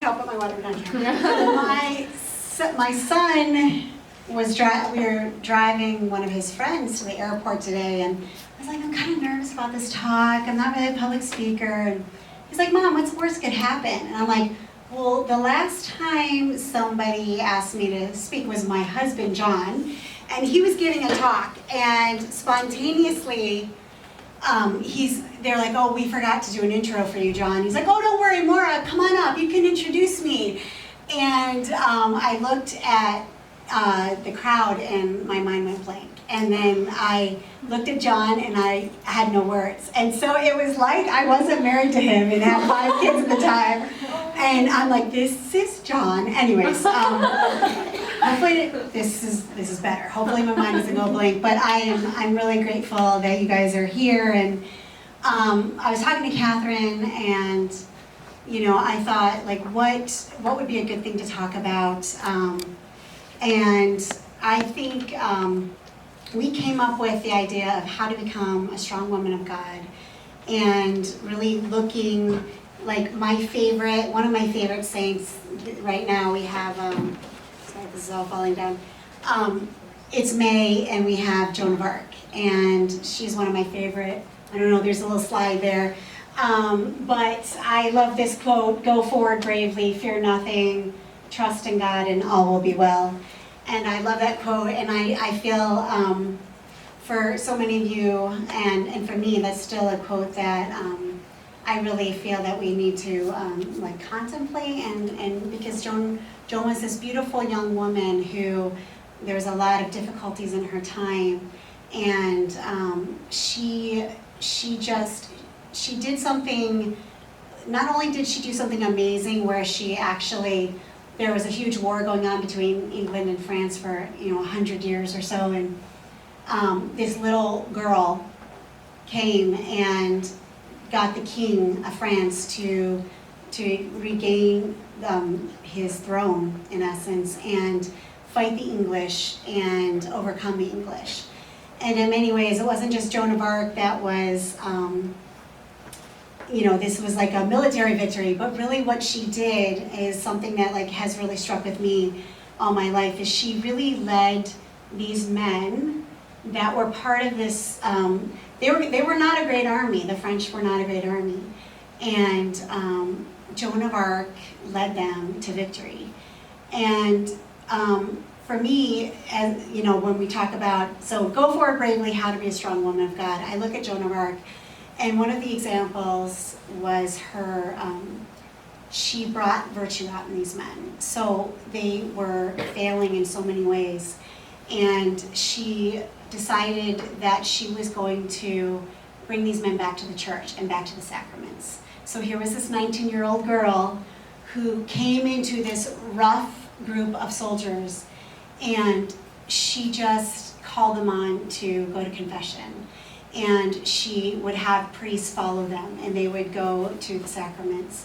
I'll put my water down here. My son was we were driving one of his friends to the airport today, and I was like, I'm kind of nervous about this talk. I'm not really a public speaker. And he's like, Mom, what's the worst could happen? And I'm like, well, the last time somebody asked me to speak was my husband, John, and he was giving a talk, and spontaneously, they're like, oh, we forgot to do an intro for you, John. He's like, oh, don't worry, Moira, come on up, you can introduce me. And I looked at the crowd and my mind went blank. And then I looked at John and I had no words. And so it was like I wasn't married to him and had 5 kids at the time. And I'm like, this is John. Anyways, hopefully this is better. Hopefully my mind doesn't go blank. But I'm really grateful that you guys are here. And I was talking to Catherine, and I thought, like, what would be a good thing to talk about? And I think we came up with the idea of how to become a strong woman of God, and really looking, like, one of my favorite saints right now, we have, sorry, this is all falling down. It's May, and we have Joan of Arc, and she's one of my favorite. I don't know, there's a little slide there. But I love this quote, go forward bravely, fear nothing, trust in God, and all will be well. And I love that quote, and I feel for so many of you, and for me, that's still a quote that I really feel that we need to like contemplate, and because Joan was this beautiful young woman who, there was a lot of difficulties in her time, and she did something. Not only did she do something amazing, where she actually, there was a huge war going on between England and France for 100 years or so, and this little girl came and got the king of France to regain his throne, in essence, and fight the English and overcome the English. And in many ways, it wasn't just Joan of Arc that was, this was like a military victory, but really what she did is something that has really struck with me all my life, is she really led these men that were part of this, they were not a great army, the French were not a great army, and Joan of Arc led them to victory. And for me, as when we talk about, so go forward bravely, how to be a strong woman of God, I look at Joan of Arc, and one of the examples was her, she brought virtue out in these men. So they were failing in so many ways, and she decided that she was going to bring these men back to the church and back to the sacraments. So here was this 19-year-old girl who came into this rough group of soldiers, and she just called them on to go to confession. And she would have priests follow them, and they would go to the sacraments.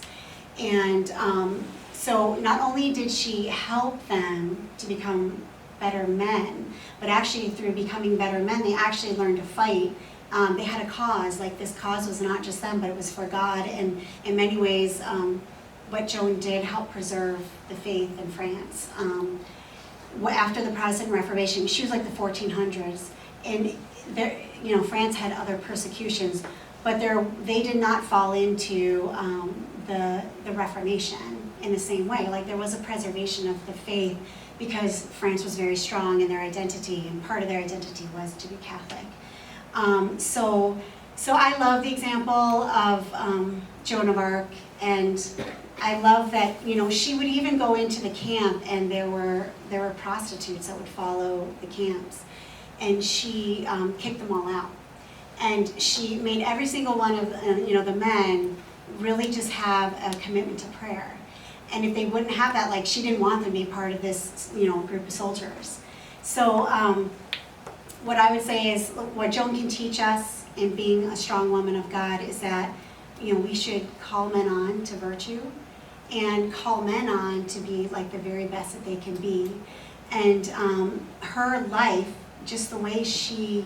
And so not only did she help them to become better men, but actually through becoming better men, they actually learned to fight. They had a cause, like this cause was not just them, but it was for God. And in many ways, what Joan did helped preserve the faith in France. After the Protestant Reformation, she was like the 1400s, and there, France had other persecutions, but they did not fall into the Reformation in the same way. Like, there was a preservation of the faith because France was very strong in their identity, and part of their identity was to be Catholic. So I love the example of Joan of Arc, and I love that she would even go into the camp, and there were prostitutes that would follow the camps, and she kicked them all out, and she made every single one of the men really just have a commitment to prayer. And if they wouldn't have that, like, she didn't want them to be part of this group of soldiers. So what I would say is, what Joan can teach us in being a strong woman of God is that we should call men on to virtue, and call men on to be like the very best that they can be. And her life, just the way she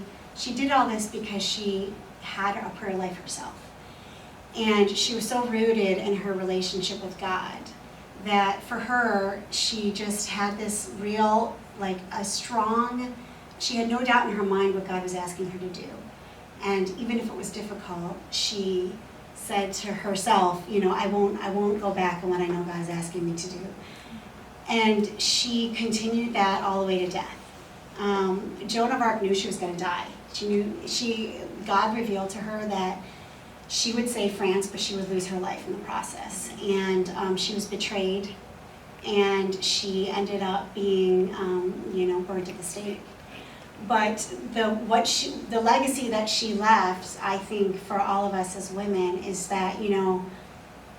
did all this because she had a prayer life herself. And she was so rooted in her relationship with God that for her, she just had this real, like a strong, she had no doubt in her mind what God was asking her to do. And even if it was difficult, she said to herself, you know, I won't go back on what I know God's asking me to do. And she continued that all the way to death. Joan of Arc knew she was going to die. God revealed to her that she would save France, but she would lose her life in the process. And she was betrayed, and she ended up being, burnt at the stake. But the legacy that she left, I think, for all of us as women, is that, you know,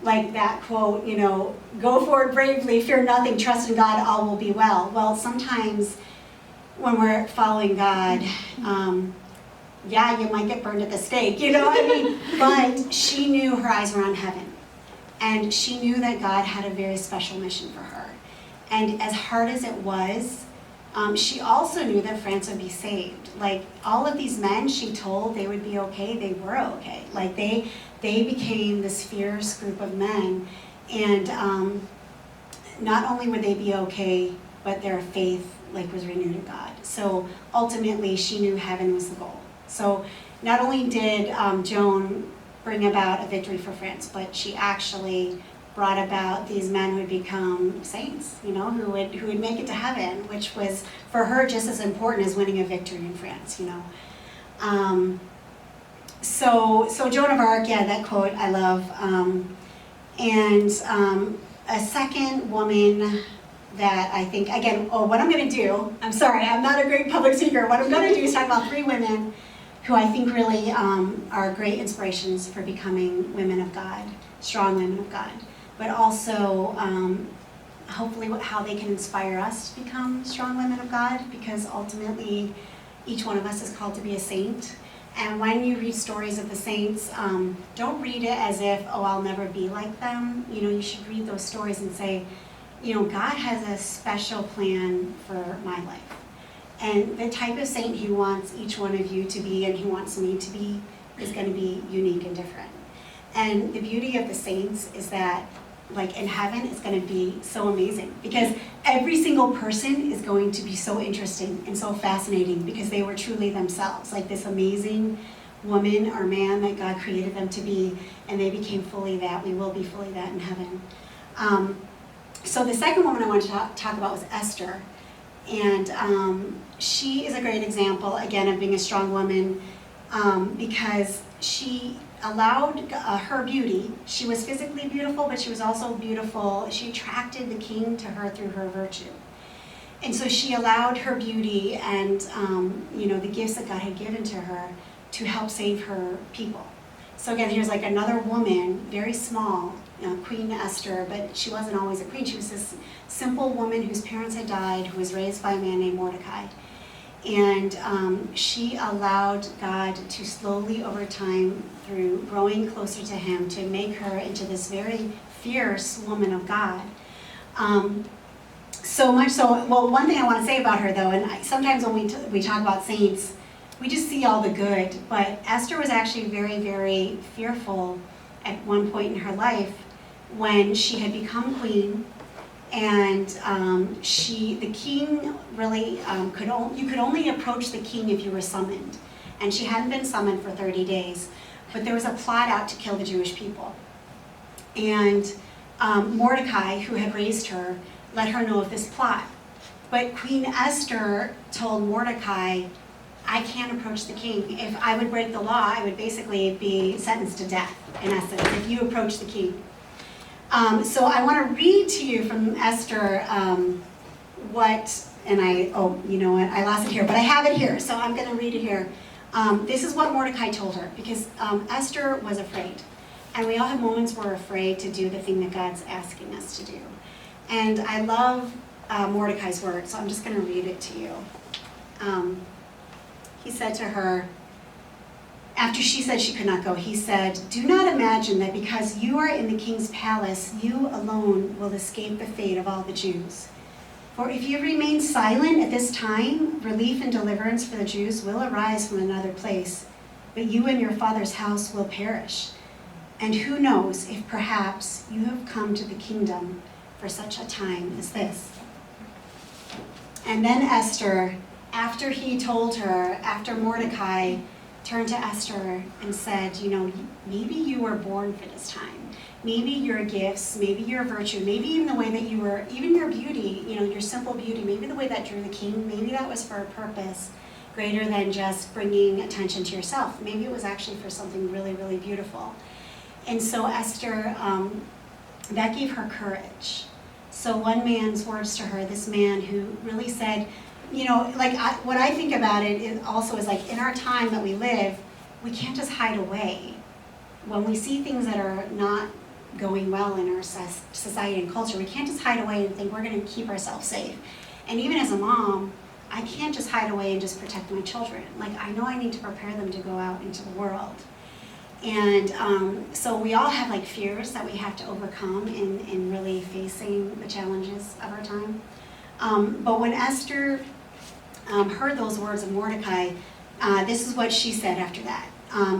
like that quote, you know, go forward bravely, fear nothing, trust in God, all will be well. Well, sometimes when we're following God, you might get burned at the stake, you know what I mean? But she knew her eyes were on heaven. And she knew that God had a very special mission for her. And as hard as it was, she also knew that France would be saved. Like, all of these men she told they would be okay, they were okay. Like, they became this fierce group of men. And not only would they be okay, but their faith was renewed in God. So ultimately, she knew heaven was the goal. So not only did Joan bring about a victory for France, but she actually brought about these men who would become saints, you know, who would make it to heaven, which was for her just as important as winning a victory in France, you know. So Joan of Arc, yeah, that quote I love. A second woman that I think, again, what I'm going to do, I'm sorry, I'm not a great public speaker. What I'm going to do is talk about three women who I think really are great inspirations for becoming women of God, strong women of God, but also hopefully how they can inspire us to become strong women of God, because ultimately each one of us is called to be a saint. And when you read stories of the saints, don't read it as if, I'll never be like them. You know, you should read those stories and say, you know, God has a special plan for my life. And the type of saint he wants each one of you to be, and he wants me to be, is going to be unique and different. And the beauty of the saints is that, in heaven, it's going to be so amazing, because every single person is going to be so interesting and so fascinating, because they were truly themselves, like this amazing woman or man that God created them to be, and they became fully that. We will be fully that in heaven. So the second woman I want to talk about was Esther. And she is a great example, again, of being a strong woman, because she allowed her beauty. She was physically beautiful, but she was also beautiful. She attracted the king to her through her virtue. And so she allowed her beauty and the gifts that God had given to her to help save her people. So again, here's another woman, very small, Queen Esther, but she wasn't always a queen. She was this simple woman whose parents had died, who was raised by a man named Mordecai. And she allowed God to slowly, over time, through growing closer to him, to make her into this very fierce woman of God. So much so, well, one thing I want to say about her, though, and sometimes when we talk about saints, we just see all the good, but Esther was actually very, very fearful at one point in her life when she had become queen, and the king really you could only approach the king if you were summoned, and she hadn't been summoned for 30 days, but there was a plot out to kill the Jewish people, and Mordecai, who had raised her, let her know of this plot, but Queen Esther told Mordecai, I can't approach the king. If I would break the law, I would basically be sentenced to death, in essence, if you approach the king. So I want to read to you from Esther I lost it here, but I have it here, so I'm going to read it here. This is what Mordecai told her, because Esther was afraid. And we all have moments where we're afraid to do the thing that God's asking us to do. And I love Mordecai's words, so I'm just going to read it to you. He said to her, after she said she could not go, he said, do not imagine that because you are in the king's palace, you alone will escape the fate of all the Jews. For if you remain silent at this time, relief and deliverance for the Jews will arise from another place, but you and your father's house will perish. And who knows if perhaps you have come to the kingdom for such a time as this. And then Esther, after he told her, after Mordecai turned to Esther and said, maybe you were born for this time. Maybe your gifts, maybe your virtue, maybe even the way that you were, even your beauty, your simple beauty, maybe the way that drew the king, maybe that was for a purpose greater than just bringing attention to yourself. Maybe it was actually for something really, really beautiful. And so Esther, that gave her courage. So one man's words to her, this man who really said, what I think about it is also is like in our time that we live, we can't just hide away. When we see things that are not going well in our society and culture, we can't just hide away and think we're going to keep ourselves safe. And even as a mom, I can't just hide away and just protect my children. Like, I know I need to prepare them to go out into the world. And so we all have like fears that we have to overcome in really facing the challenges of our time. But when Esther heard those words of Mordecai, this is what she said after that.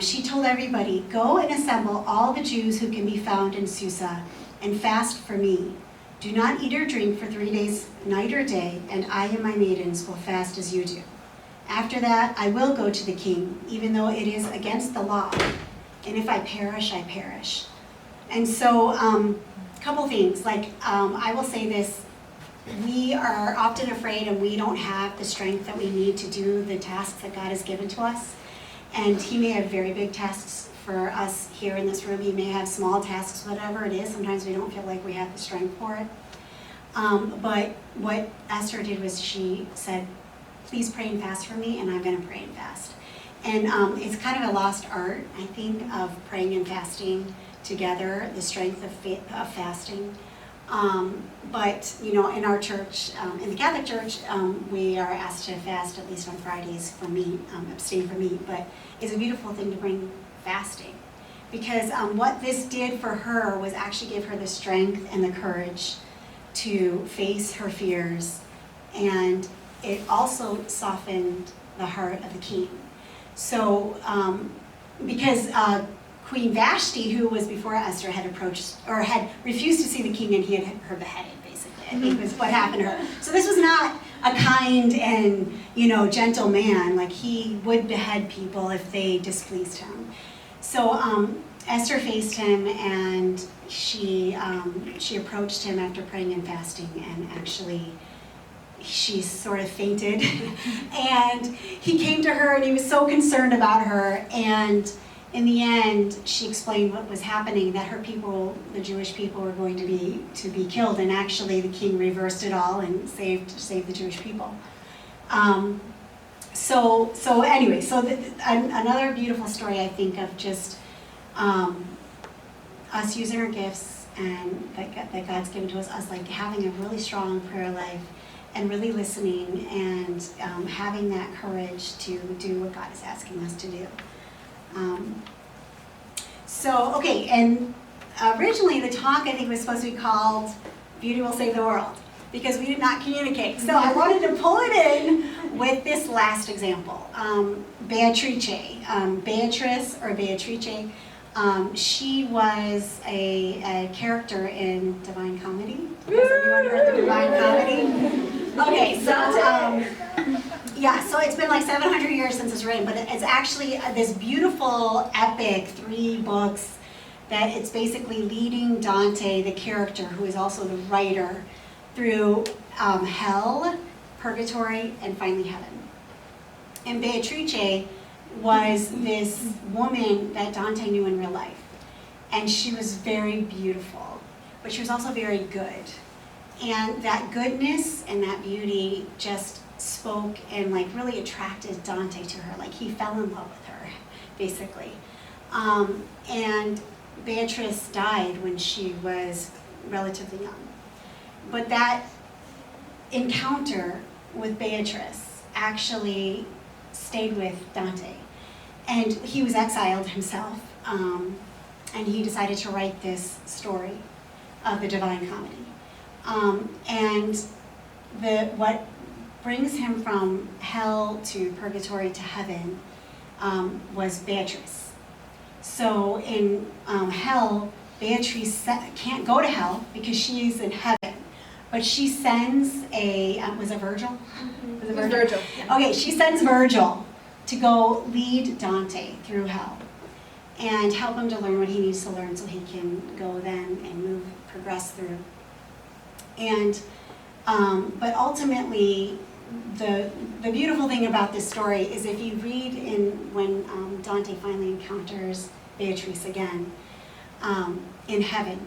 She told everybody, "Go and assemble all the Jews who can be found in Susa and fast for me. Do not eat or drink for 3 days, night or day, and I and my maidens will fast as you do. After that, I will go to the king, even though it is against the law. And if I perish, I perish." And so, a couple things. I will say this. We are often afraid and we don't have the strength that we need to do the tasks that God has given to us. And he may have very big tasks for us here in this room. He may have small tasks, whatever it is. Sometimes we don't feel like we have the strength for it. But what Esther did was she said, "Please pray and fast for me," and I'm going to pray and fast. And it's kind of a lost art, I think, of praying and fasting together, the strength of fasting. But in our church, in the Catholic Church, we are asked to fast at least on Fridays for meat, abstain from meat. But it's a beautiful thing to bring fasting, because what this did for her was actually give her the strength and the courage to face her fears, and it also softened the heart of the king. So, because Queen Vashti, who was before Esther, had approached or had refused to see the king, and he had her beheaded, basically, I think was what happened to her. So this was not a kind and gentle man. Like, he would behead people if they displeased him. So Esther faced him, and she approached him after praying and fasting, and actually she sort of fainted. And he came to her, and he was so concerned about her, and in the end, she explained what was happening, that her people, the Jewish people, were going to be killed, and actually the king reversed it all and saved the Jewish people. So anyway, another beautiful story, I think, of just us using our gifts and that God's given to us like having a really strong prayer life and really listening and having that courage to do what God is asking us to do. And originally the talk, I think, was supposed to be called "Beauty Will Save the World," because we did not communicate. So I wanted to pull it in with this last example. Beatrice, she was a character in Divine Comedy. Has anyone heard the Divine Comedy? Okay, so it's been like 700 years since it's written, but it's actually this beautiful, epic 3 books that it's basically leading Dante, the character, who is also the writer, through hell, purgatory, and finally heaven. And Beatrice was this woman that Dante knew in real life. And she was very beautiful, but she was also very good. And that goodness and that beauty just spoke and really attracted Dante to her. Like, he fell in love with her, basically. And Beatrice died when she was relatively young. But that encounter with Beatrice actually stayed with Dante. And he was exiled himself, and he decided to write this story of the Divine Comedy. What brings him from hell to purgatory to heaven was Beatrice. So in hell, Beatrice can't go to hell because she's in heaven. but she sends was it Virgil? Mm-hmm. Was it Virgil? Virgil. Yeah. Okay, she sends Virgil to go lead Dante through hell and help him to learn what he needs to learn so he can go then and progress through. And, but ultimately, the beautiful thing about this story is if you read when Dante finally encounters Beatrice again in heaven,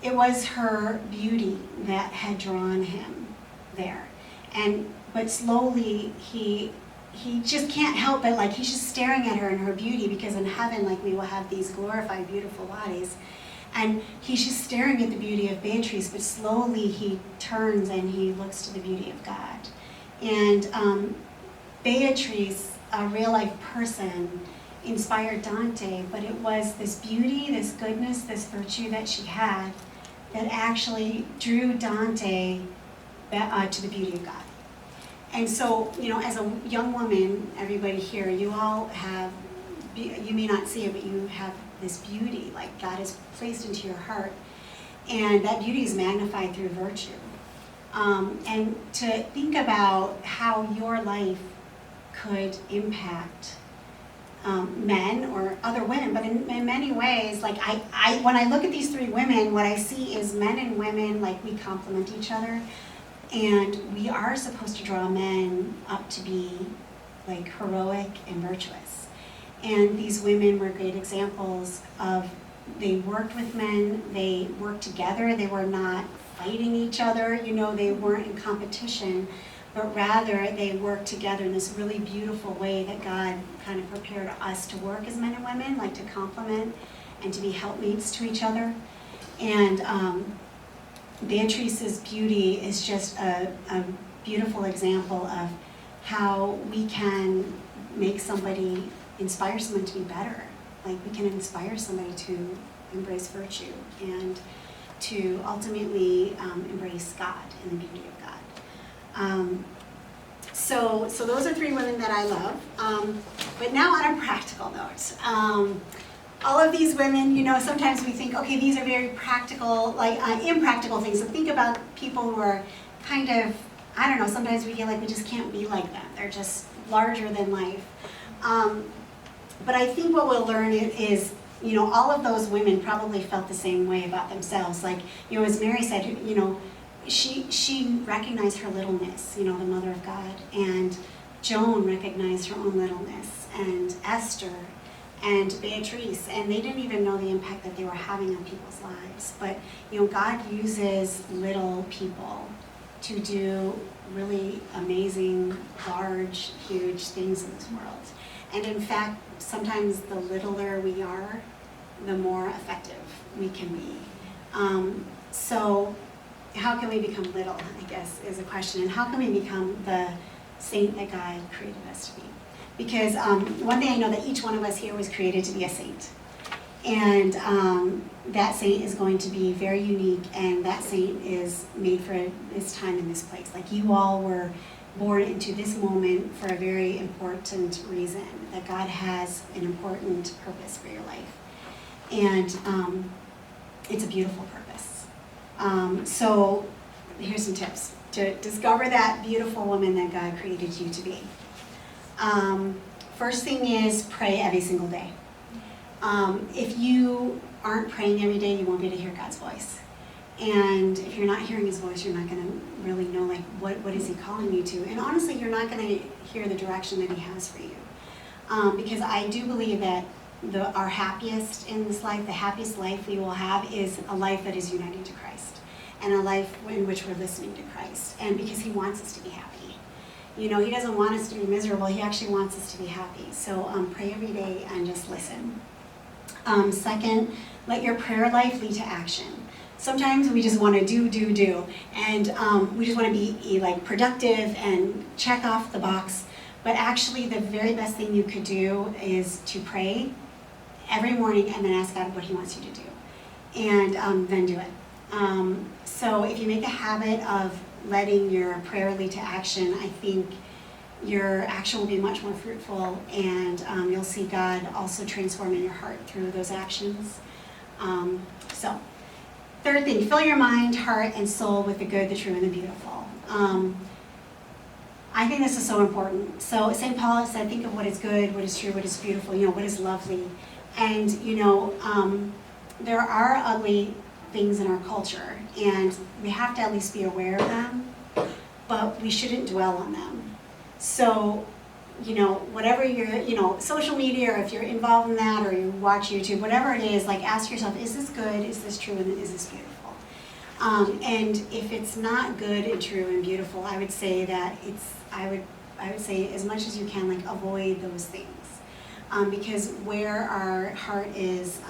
it was her beauty that had drawn him there. But slowly he just can't help it, like he's just staring at her and her beauty, because in heaven, like, we will have these glorified, beautiful bodies. And he's just staring at the beauty of Beatrice, but slowly he turns and he looks to the beauty of God. And Beatrice, a real life person, inspired Dante, but it was this beauty, this goodness, this virtue that she had that actually drew Dante to the beauty of God. And so, as a young woman, everybody here, you all have, you may not see it, but you have this beauty, like God has placed into your heart. And that beauty is magnified through virtue. And to think about how your life could impact men or other women, but in many ways, like when I look at these three women, what I see is men and women, like, we complement each other, and we are supposed to draw men up to be like heroic and virtuous. And these women were great examples of, they worked with men, they worked together, they were not fighting each other, they weren't in competition, but rather they worked together in this really beautiful way that God kind of prepared us to work as men and women, like to complement and to be helpmates to each other. And Beatrice's beauty is just a beautiful example of how we can inspire someone to be better. Like, we can inspire somebody to embrace virtue and to ultimately embrace God and the beauty of God. So those are three women that I love. But now on a practical note, all of these women, sometimes we think, okay, these are very practical, like impractical things. So think about people who are kind of, I don't know, sometimes we feel like we just can't be like them. They're just larger than life. But I think what we'll learn is, all of those women probably felt the same way about themselves. Like, as Mary said, she recognized her littleness, the Mother of God, and Joan recognized her own littleness, and Esther, and Beatrice, and they didn't even know the impact that they were having on people's lives. But, God uses little people to do really amazing, large, huge things in this world. And in fact, sometimes the littler we are, the more effective we can be. So how can we become little, I guess, is a question. And how can we become the saint that God created us to be? Because one thing I know, that each one of us here was created to be a saint. And that saint is going to be very unique, and that saint is made for this time and this place. Like, you all were born into this moment for a very important reason, that God has an important purpose for your life. And it's a beautiful purpose. So here's some tips to discover that beautiful woman that God created you to be. First thing is, pray every single day. If you aren't praying every day, you won't be able to hear God's voice. And if you're not hearing his voice, you're not going to really know, like, what is he calling you to? And honestly, you're not going to hear the direction that he has for you. Because I do believe that our happiest in this life, the happiest life we will have, is a life that is united to Christ. And a life in which we're listening to Christ. And because he wants us to be happy. He doesn't want us to be miserable. He actually wants us to be happy. So pray every day and just listen. Second, let your prayer life lead to action. Sometimes we just want to do, and we just want to be like productive and check off the box. But actually, the very best thing you could do is to pray every morning and then ask God what he wants you to do, and then do it. So if you make a habit of letting your prayer lead to action, I think your action will be much more fruitful, and you'll see God also transform in your heart through those actions. So third thing, fill your mind, heart, and soul with the good, the true, and the beautiful. I think this is so important. So St. Paul said, think of what is good, what is true, what is beautiful, what is lovely. And, there are ugly things in our culture, and we have to at least be aware of them, but we shouldn't dwell on them. So, whatever your, social media, or if you're involved in that, or you watch YouTube, whatever it is, like, ask yourself, is this good, is this true, and is this beautiful? And if it's not good and true and beautiful, I would say that I would say as much as you can, like, avoid those things. Because where our heart is,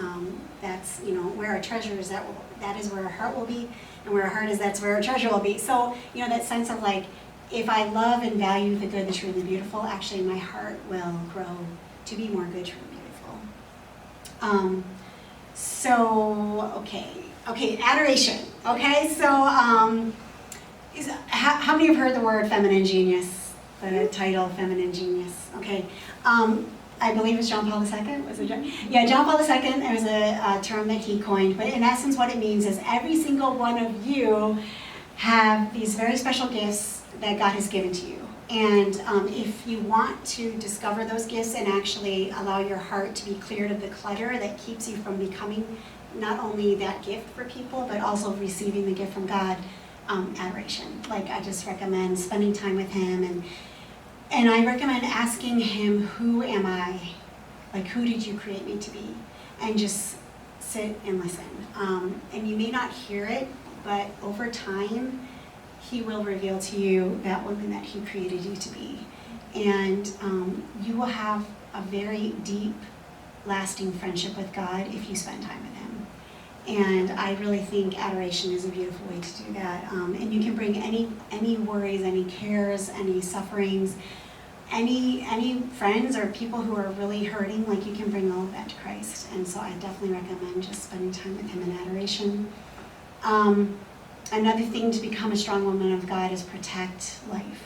that's, where our treasure is, that is where our heart will be, and where our heart is, that's where our treasure will be. So, that sense of, like, if I love and value the good, the true, and the beautiful, actually my heart will grow to be more good, true, and beautiful. Okay, adoration. Okay, so how many have heard the word feminine genius? The title, feminine genius. Okay, I believe it's John Paul II. Was it John? Yeah, John Paul II. It was a term that he coined, but in essence, what it means is every single one of you have these very special gifts that God has given to you. And if you want to discover those gifts and actually allow your heart to be cleared of the clutter that keeps you from becoming not only that gift for people, but also receiving the gift from God, adoration. Like, I just recommend spending time with Him, and I recommend asking Him, who am I? Like, who did you create me to be? And just sit and listen. And you may not hear it, but over time, He will reveal to you that woman that He created you to be. And you will have a very deep, lasting friendship with God if you spend time with Him. And I really think adoration is a beautiful way to do that. And you can bring any worries, any cares, any sufferings, any friends or people who are really hurting, like, you can bring all of that to Christ. And so I definitely recommend just spending time with Him in adoration. Another thing to become a strong woman of God is protect life.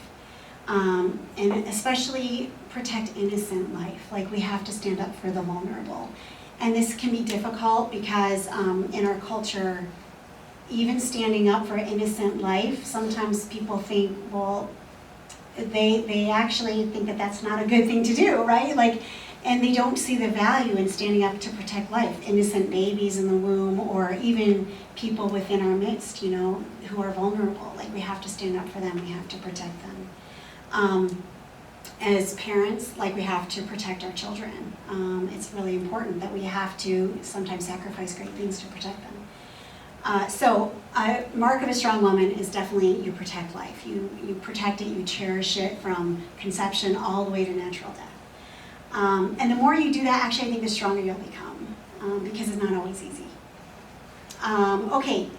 And especially protect innocent life. Like, we have to stand up for the vulnerable. And this can be difficult because in our culture, even standing up for innocent life, sometimes people think, well, they actually think that that's not a good thing to do, right? Like, and they don't see the value in standing up to protect life. Innocent babies in the womb, or even people within our midst, who are vulnerable. Like, we have to stand up for them, we have to protect them. As parents, like, we have to protect our children. It's really important that we have to sometimes sacrifice great things to protect them. So a mark of a strong woman is definitely you protect life. You protect it, you cherish it from conception all the way to natural death. And the more you do that, actually, I think the stronger you'll become, because it's not always easy. Okay,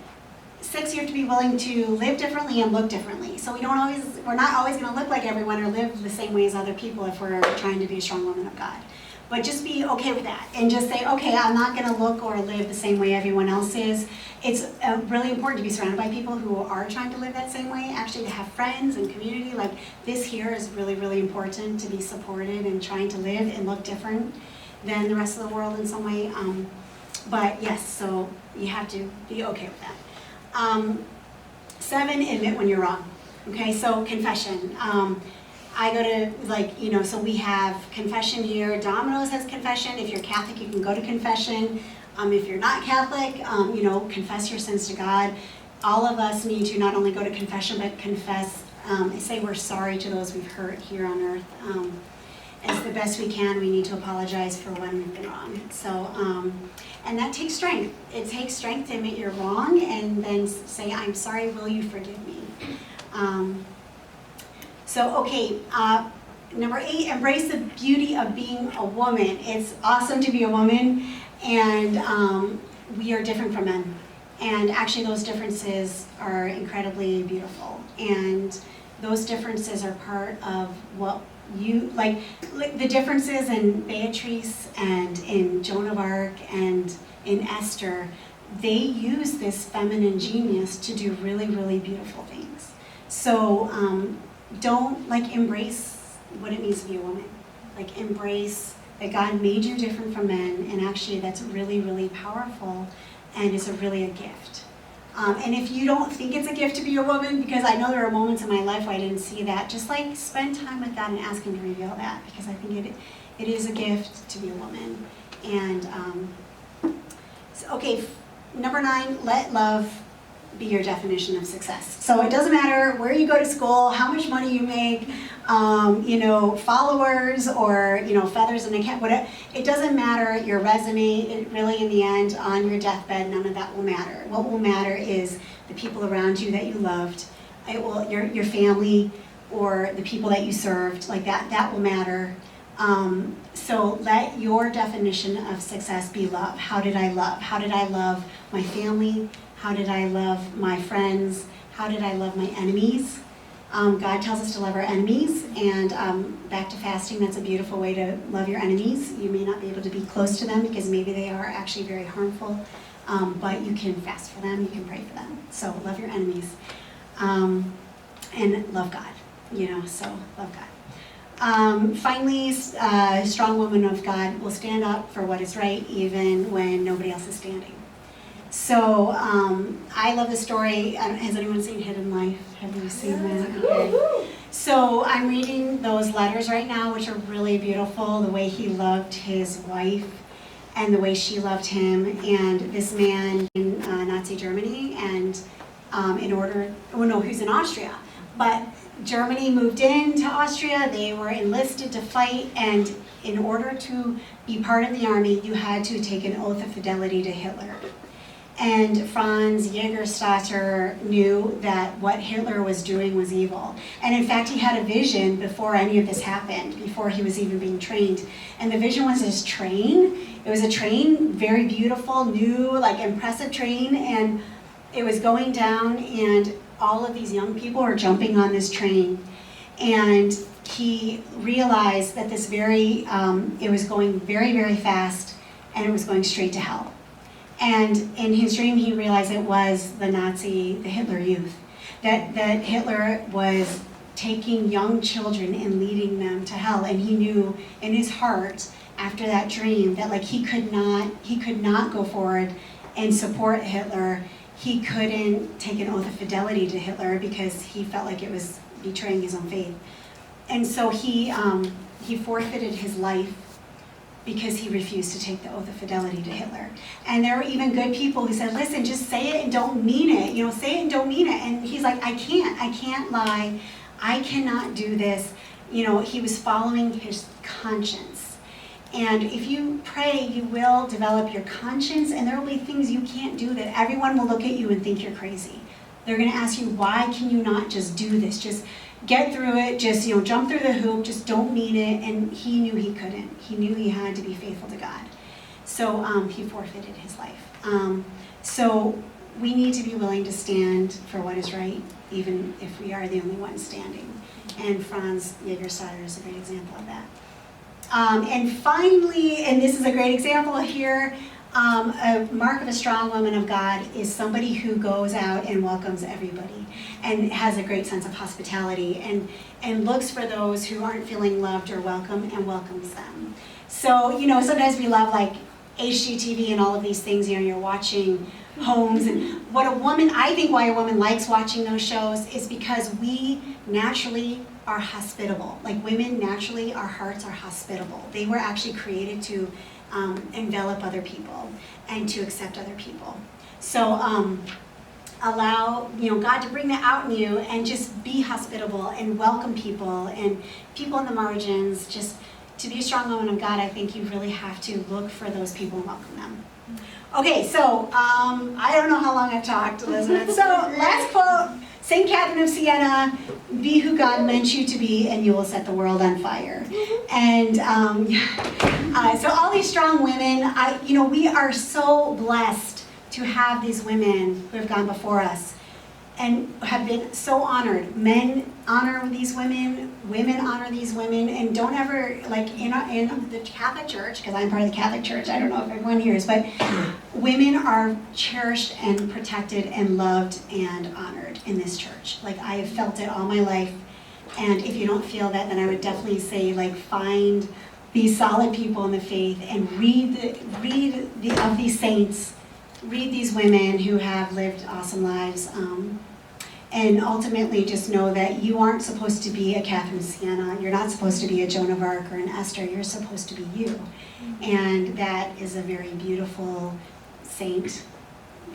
6, you have to be willing to live differently and look differently. So we're not always going to look like everyone or live the same way as other people if we're trying to be a strong woman of God. But just be okay with that, and just say, okay, I'm not going to look or live the same way everyone else is. It's really important to be surrounded by people who are trying to live that same way, actually to have friends and community. Like, this here is really, really important, to be supported and trying to live and look different than the rest of the world in some way. But yes, so you have to be okay with that. 7, admit when you're wrong. Okay, so confession. I go to, so we have confession here. Domino's has confession. If you're Catholic, you can go to confession. If you're not Catholic, confess your sins to God. All of us need to not only go to confession, but confess, say we're sorry to those we've hurt here on earth. As the best we can, we need to apologize for when we've been wrong. So, and that takes strength. It takes strength to admit you're wrong and then say, I'm sorry, will you forgive me? Number 8, embrace the beauty of being a woman. It's awesome to be a woman, and we are different from men. And actually those differences are incredibly beautiful. And those differences are part of what you, like the differences in Beatrice and in Joan of Arc and in Esther, they use this feminine genius to do really, really beautiful things. So don't embrace what it means to be a woman. Embrace that God made you different from men, and actually that's really, really powerful, and it's really a gift. And if you don't think it's a gift to be a woman, because I know there are moments in my life where I didn't see that, just like spend time with God and ask Him to reveal that, because I think it is a gift to be a woman. And okay, number 9, let love be your definition of success. So it doesn't matter where you go to school, how much money you make, followers or, feathers in a cap, whatever. It doesn't matter your resume. It really, in the end, on your deathbed, none of that will matter. What will matter is the people around you that you loved. It will, your family or the people that you served, like that will matter. So let your definition of success be love. How did I love? How did I love my family? How did I love my friends? How did I love my enemies? God tells us to love our enemies, and back to fasting, that's a beautiful way to love your enemies. You may not be able to be close to them because maybe they are actually very harmful, but you can fast for them, you can pray for them. So love your enemies, and love God, so love God. Finally, a strong woman of God will stand up for what is right even when nobody else is standing. So I love the story. Has anyone seen Hidden Life? Have you seen that? Okay. So I'm reading those letters right now, which are really beautiful, the way he loved his wife and the way she loved him. And this man in Nazi Germany, and he's in Austria. But Germany moved into Austria. They were enlisted to fight, and in order to be part of the army, you had to take an oath of fidelity to Hitler. And Franz Jägerstätter knew that what Hitler was doing was evil. And in fact, he had a vision before any of this happened, before he was even being trained. And the vision was this train. It was a train, very beautiful, new, impressive train. And it was going down, and all of these young people were jumping on this train. And he realized that it was going very, very fast, and it was going straight to hell. And in his dream, he realized it was the Hitler youth. That Hitler was taking young children and leading them to hell. And he knew in his heart, after that dream, that he could not go forward and support Hitler. He couldn't take an oath of fidelity to Hitler because he felt like it was betraying his own faith. And so he forfeited his life because he refused to take the oath of fidelity to Hitler. And there were even good people who said, listen, just say it and don't mean it. Say it and don't mean it. And he's like, I can't lie. I cannot do this. He was following his conscience. And if you pray, you will develop your conscience, and there will be things you can't do that everyone will look at you and think you're crazy. They're gonna ask you, why can you not just do this? Just get through it, just jump through the hoop, just don't mean it. And he knew he couldn't. He knew he had to be faithful to God. So he forfeited his life. So we need to be willing to stand for what is right, even if we are the only ones standing. And Franz Jägerstätter is a great example of that. And finally, and this is a great example here, a mark of a strong woman of God is somebody who goes out and welcomes everybody and has a great sense of hospitality and looks for those who aren't feeling loved or welcome and welcomes them. So, sometimes we love HGTV and all of these things, you're watching homes, and I think why a woman likes watching those shows is because we naturally are hospitable. Women naturally, our hearts are hospitable. They were actually created to envelop other people and to accept other people. So allow God to bring that out in you and just be hospitable and welcome people and people in the margins. Just to be a strong woman of God, I think you really have to look for those people and welcome them. Okay, so I don't know how long I've talked, Elizabeth. So last quote, St. Catherine of Siena, be who God meant you to be and you will set the world on fire. And so all these strong women, we are so blessed to have these women who have gone before us and have been so honored. Men honor these women honor these women, and don't ever, in the Catholic Church, because I'm part of the Catholic Church, I don't know if everyone here is, but women are cherished and protected and loved and honored in this church. I have felt it all my life, and if you don't feel that, then I would definitely say, find these solid people in the faith and read of these saints read these women who have lived awesome lives, and ultimately just know that you aren't supposed to be a Catherine Sienna, you're not supposed to be a Joan of Arc or an Esther, you're supposed to be you. And that is a very beautiful saint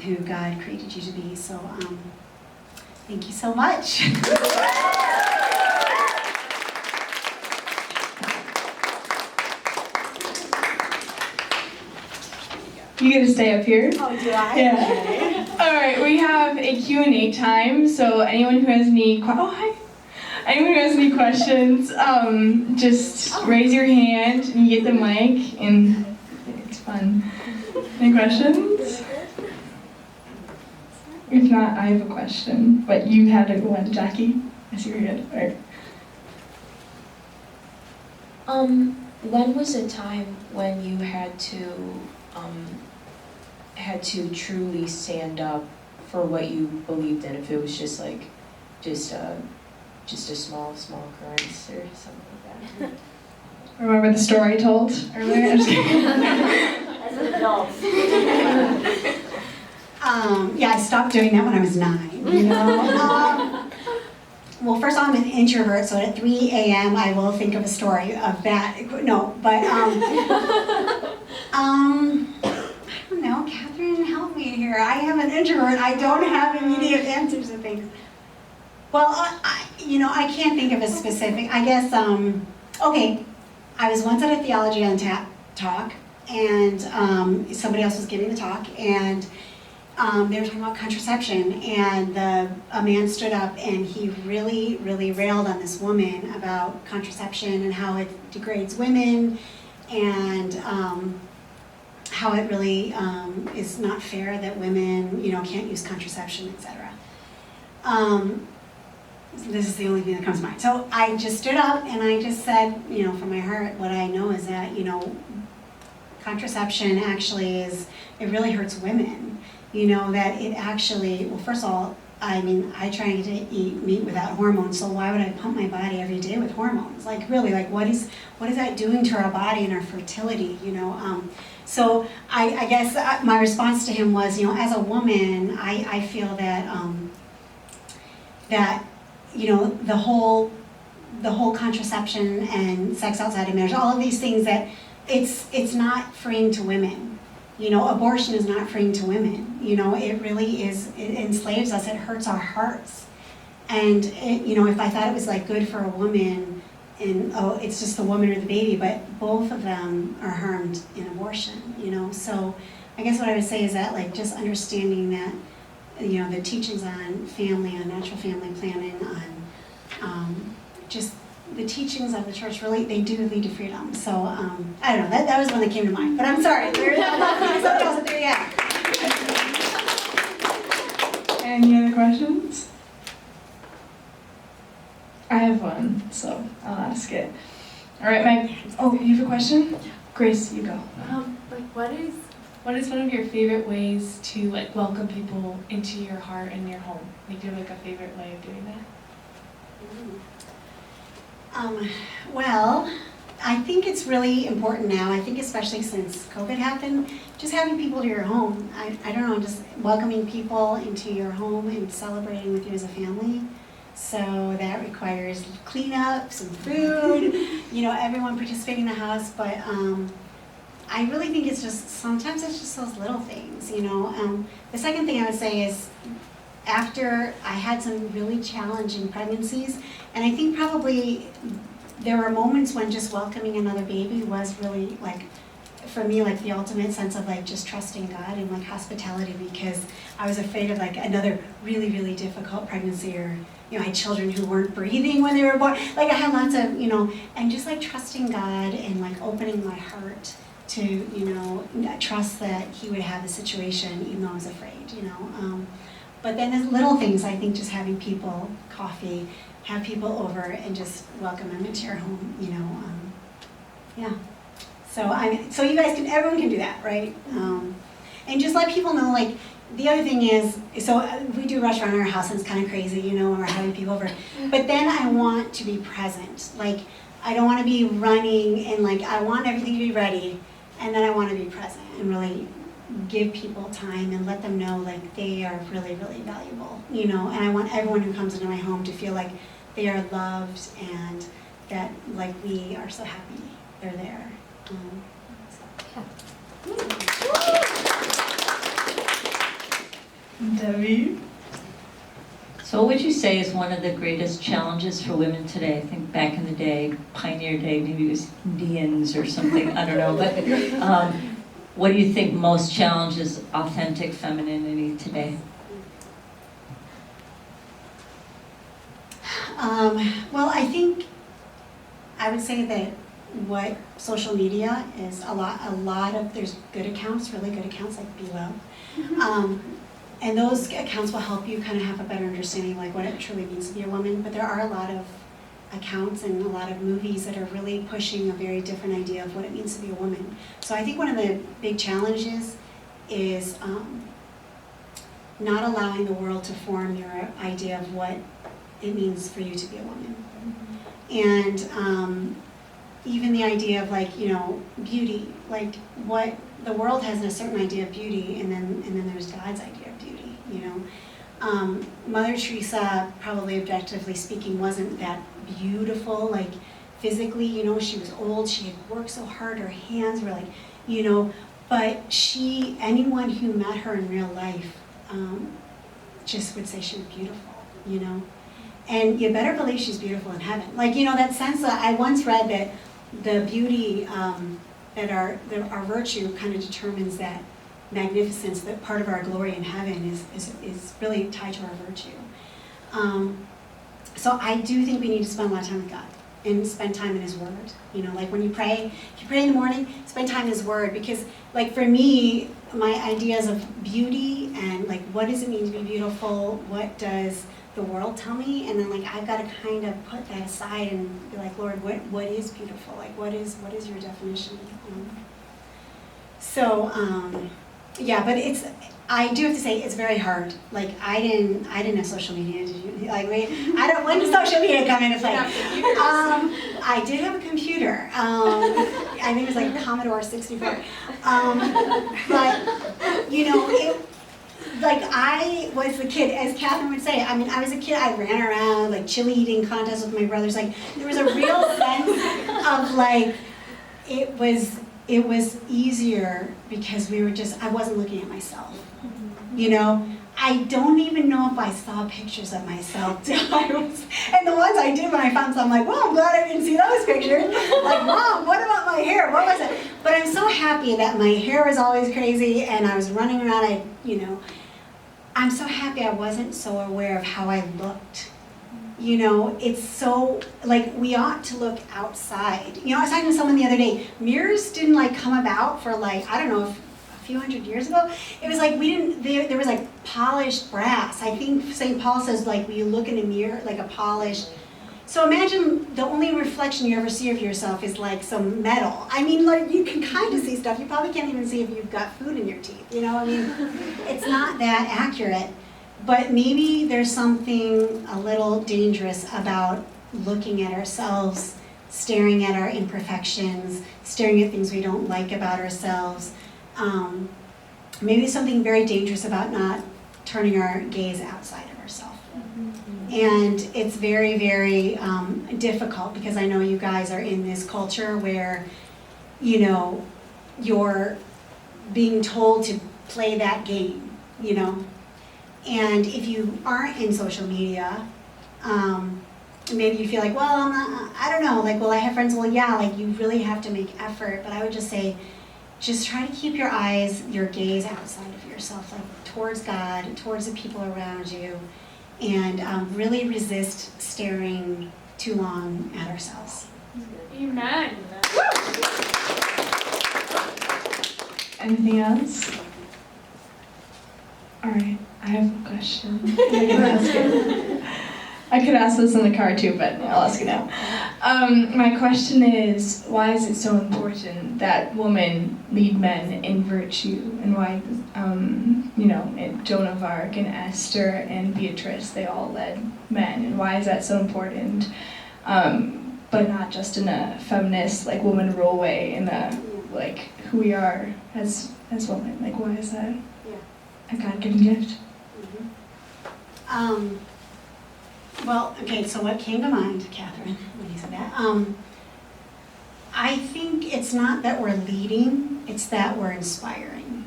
who God created you to be. So thank you so much. You get to stay up here. Oh, do I? Yeah. All right, we have a Q&A time, so anyone who has any anyone who has any questions, just raise your hand and you get the mic, and it's fun. Any questions? If not, I have a question, but you had to go on, Jackie. I see you're good. All right. When was a time when you had to truly stand up for what you believed in? If it was just a small occurrence or something like that. Remember the story I told earlier? I'm just kidding. As an adult. Yeah, I stopped doing that when I was 9, you know? Well, first all, I'm an introvert, so at 3 a.m. I will think of a story of that. No, but, I don't know, Catherine, help me here. I am an introvert. I don't have immediate answers to things. Well, I can't think of a specific, I guess, okay, I was once at a Theology on Tap talk, and somebody else was giving the talk, and they were talking about contraception, and a man stood up and he really, really railed on this woman about contraception and how it degrades women, and how it really is not fair that women, can't use contraception, etc. This is the only thing that comes to mind. So I just stood up and I just said, from my heart, what I know is that, contraception actually it really hurts women. That it actually, well, first of all, I try to eat meat without hormones, so why would I pump my body every day with hormones? Really, what is that doing to our body and our fertility, So I guess my response to him was, as a woman, I feel that, the whole contraception and sex outside of marriage, all of these things, that it's not freeing to women. Abortion is not freeing to women. It really is, it enslaves us, it hurts our hearts. And, if I thought it was good for a woman, and it's just the woman or the baby, but both of them are harmed in abortion, So I guess what I would say is that, just understanding that, the teachings on family, on natural family planning, on just the teachings of the church, really, they do lead to freedom. So, I don't know, that was one that came to mind. But I'm sorry, there's something else there yet. Any other questions? I have one, so I'll ask it. All right, Meg. Oh, you have a question? Grace, you go. What is one of your favorite ways to welcome people into your heart and your home? Do you have a favorite way of doing that? Well, I think it's really important now, I think especially since COVID happened, just having people to your home. I don't know, just welcoming people into your home and celebrating with you as a family. So that requires cleanups and food, everyone participating in the house, but I really think sometimes it's just those little things, The second thing I would say is, after I had some really challenging pregnancies, and I think probably there were moments when just welcoming another baby was really, for me, the ultimate sense of just trusting God and hospitality, because I was afraid of another really, really difficult pregnancy, or I had children who weren't breathing when they were born. I had lots of, and just trusting God and opening my heart to, trust that He would have the situation, even though I was afraid, But then there's little things, I think, just having people, coffee, have people over and just welcome them into your home, yeah. So you guys everyone can do that, right? And just let people know, the other thing is, we do rush around our house and it's kind of crazy, when we're having people over. But then I want to be present. I don't want to be running and I want everything to be ready, and then I want to be present and really give people time and let them know like they are really, really valuable, you know, and I want everyone who comes into my home to feel like they are loved and that like we are so happy they're there. Debbie? So what would you say is one of the greatest challenges for women today? I think back in the day, pioneer day, maybe it was Indians or something, I don't know. But what do you think most challenges authentic femininity today? Well, I think I would say that what social media is a lot of, there's good accounts, really good accounts like Be Love. And those accounts will help you kind of have a better understanding like what it truly means to be a woman. But there are a lot of accounts and a lot of movies that are really pushing a very different idea of what it means to be a woman. So I think one of the big challenges is not allowing the world to form your idea of what it means for you to be a woman. And even the idea of like, you know, beauty, like what the world has a certain idea of beauty, and then there's God's idea of beauty, you know. Mother Teresa, probably objectively speaking, wasn't that beautiful, like physically, you know, she was old, she had worked so hard, her hands were like, you know, but anyone who met her in real life just would say she was beautiful, you know. And you better believe she's beautiful in heaven. Like, you know, that sense that I once read that the beauty that our virtue kind of determines that magnificence, that part of our glory in heaven is really tied to our virtue. So I do think we need to spend a lot of time with God and spend time in His Word. You know, like when you pray, if you pray in the morning, spend time in His Word, because like for me, my ideas of beauty and like what does it mean to be beautiful, what does the world tell me, and then like I've got to kind of put that aside and be like, Lord, what is beautiful? Like what is your definition? Yeah, but I do have to say it's very hard. Like I didn't have social media. Did you? Like when did social media come into play? I did have a computer. I think it was like a Commodore 64. But you know, like I was a kid, as Catherine would say, I mean, I was a kid, I ran around, like chili eating contests with my brothers, like there was a real sense of like, it was easier because I wasn't looking at myself, you know? I don't even know if I saw pictures of myself. And the ones I did when I found some, I'm like, well, I'm glad I didn't see those pictures. Like, Mom, what about my hair? What was it? But I'm so happy that my hair was always crazy and I was running around, I'm so happy I wasn't so aware of how I looked. You know, it's so, like, we ought to look outside. You know, I was talking to someone the other day, mirrors didn't, like, come about for, like, I don't know, a few hundred years ago. It was like, there was, like, polished brass. I think St. Paul says, like, when you look in a mirror, like a polished. So imagine the only reflection you ever see of yourself is, like, some metal. I mean, like, you can kind of see stuff. You probably can't even see if you've got food in your teeth, you know? I mean, it's not that accurate. But maybe there's something a little dangerous about looking at ourselves, staring at our imperfections, staring at things we don't like about ourselves. Maybe there's something very dangerous about not turning our gaze outside of ourselves. And it's very, very difficult because I know you guys are in this culture where, you know, you're being told to play that game, you know. And if you aren't in social media, maybe you feel like, well, I don't know, like, well, I have friends, well, yeah, like, you really have to make effort, but I would just say, just try to keep your gaze outside of yourself, like, towards God, towards the people around you, and really resist staring too long at ourselves. Amen. Anything else? All right, I have a question. I could ask this in the car too, but I'll ask it now. My question is, why is it so important that women lead men in virtue, and why, Joan of Arc and Esther and Beatrice, they all led men, and why is that so important? But not just in a feminist, like, woman role way, in a, like, who we are as That's what why is that Yeah. a God-given gift? Well, okay, so what came to mind, Catherine, when you said that? I think it's not that we're leading, it's that we're inspiring,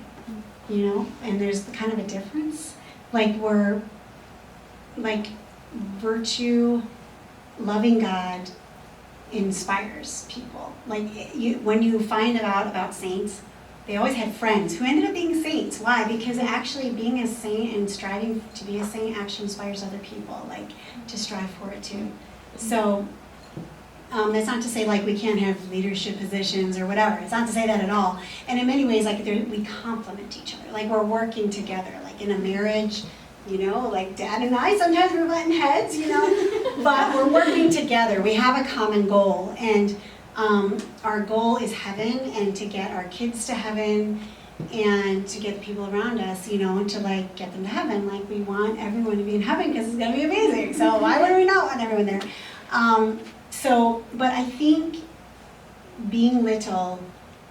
you know? And there's kind of a difference. Like virtue, loving God inspires people. Like when you find out about saints, they always had friends who ended up being saints. Why? Because actually being a saint and striving to be a saint actually inspires other people, like to strive for it too. So that's not to say like we can't have leadership positions or whatever. It's not to say that at all. And in many ways, like we complement each other. Like we're working together. Like in a marriage, you know, like Dad and I, sometimes we're butting heads, you know, but we're working together. We have a common goal, and our goal is heaven, and to get our kids to heaven, and to get the people around us, you know, to like get them to heaven. Like we want everyone to be in heaven because it's gonna be amazing. So why would we not want everyone there? But I think being little,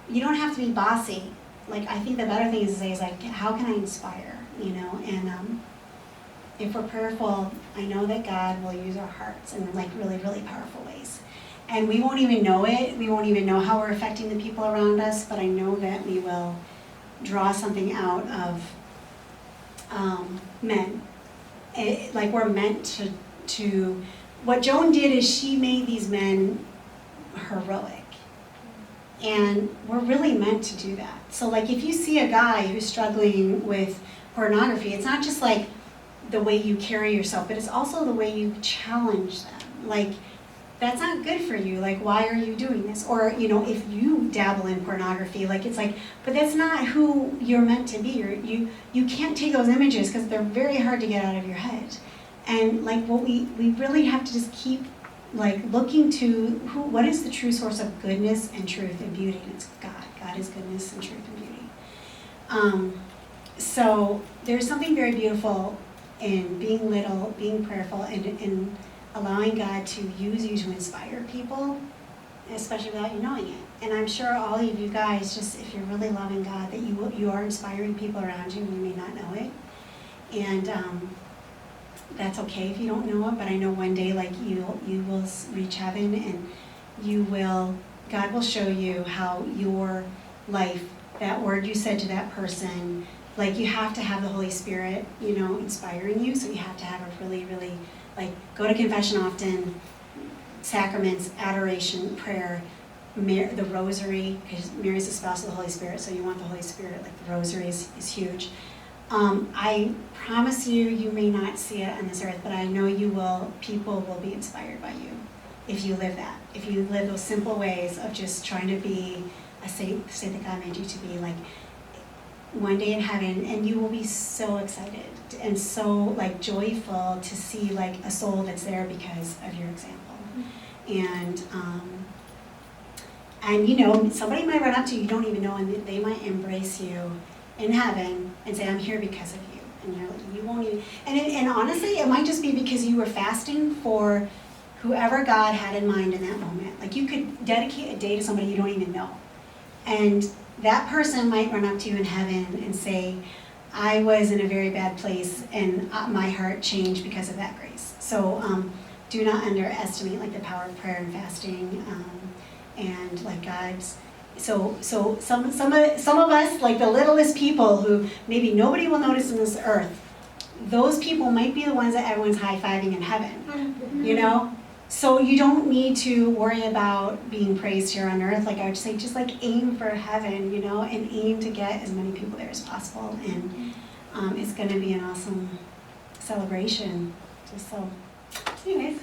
you don't have to be bossy. Like I think the better thing is to say is like, how can I inspire, you know? And if we're prayerful, I know that God will use our hearts in like really, really powerful ways. And we won't even know it. We won't even know how we're affecting the people around us, but I know that we will draw something out of men. Like we're meant to, what Joan did is she made these men heroic. And we're really meant to do that. So like if you see a guy who's struggling with pornography, it's not just like the way you carry yourself, but it's also the way you challenge them. Like, that's not good for you. Like, why are you doing this? Or, you know, if you dabble in pornography, like it's like, but that's not who you're meant to be. You can't take those images because they're very hard to get out of your head. And like what we really have to just keep like looking to what is the true source of goodness and truth and beauty, and it's God. God is goodness and truth and beauty. So there's something very beautiful in being little, being prayerful, and allowing God to use you to inspire people, especially without you knowing it. And I'm sure all of you guys, just if you're really loving God, that you are inspiring people around you and you may not know it. And that's okay if you don't know it, but I know one day like you will reach heaven, and God will show you how your life, that word you said to that person, like you have to have the Holy Spirit, you know, inspiring you. So you have to have a really, really, like, go to confession often, sacraments, adoration, prayer, the rosary, because Mary's the spouse of the Holy Spirit, so you want the Holy Spirit, like the rosary is huge. I promise you may not see it on this earth, but I know people will be inspired by you if you live that. If you live those simple ways of just trying to be a saint that God made you to be, like, one day in heaven, and you will be so excited and so like joyful to see like a soul that's there because of your example. And you know, somebody might run up to you don't even know, and they might embrace you in heaven and say, I'm here because of you. And you're like, you won't even, and honestly, it might just be because you were fasting for whoever God had in mind in that moment. Like you could dedicate a day to somebody you don't even know. And that person might run up to you in heaven and say, I was in a very bad place and my heart changed because of that grace. So do not underestimate like the power of prayer and fasting, and like God's. So some of us, like the littlest people who maybe nobody will notice on this earth, those people might be the ones that everyone's high-fiving in heaven, you know? So you don't need to worry about being praised here on earth. Like I would say, just like aim for heaven, you know, and aim to get as many people there as possible. And it's going to be an awesome celebration. Just so, anyways.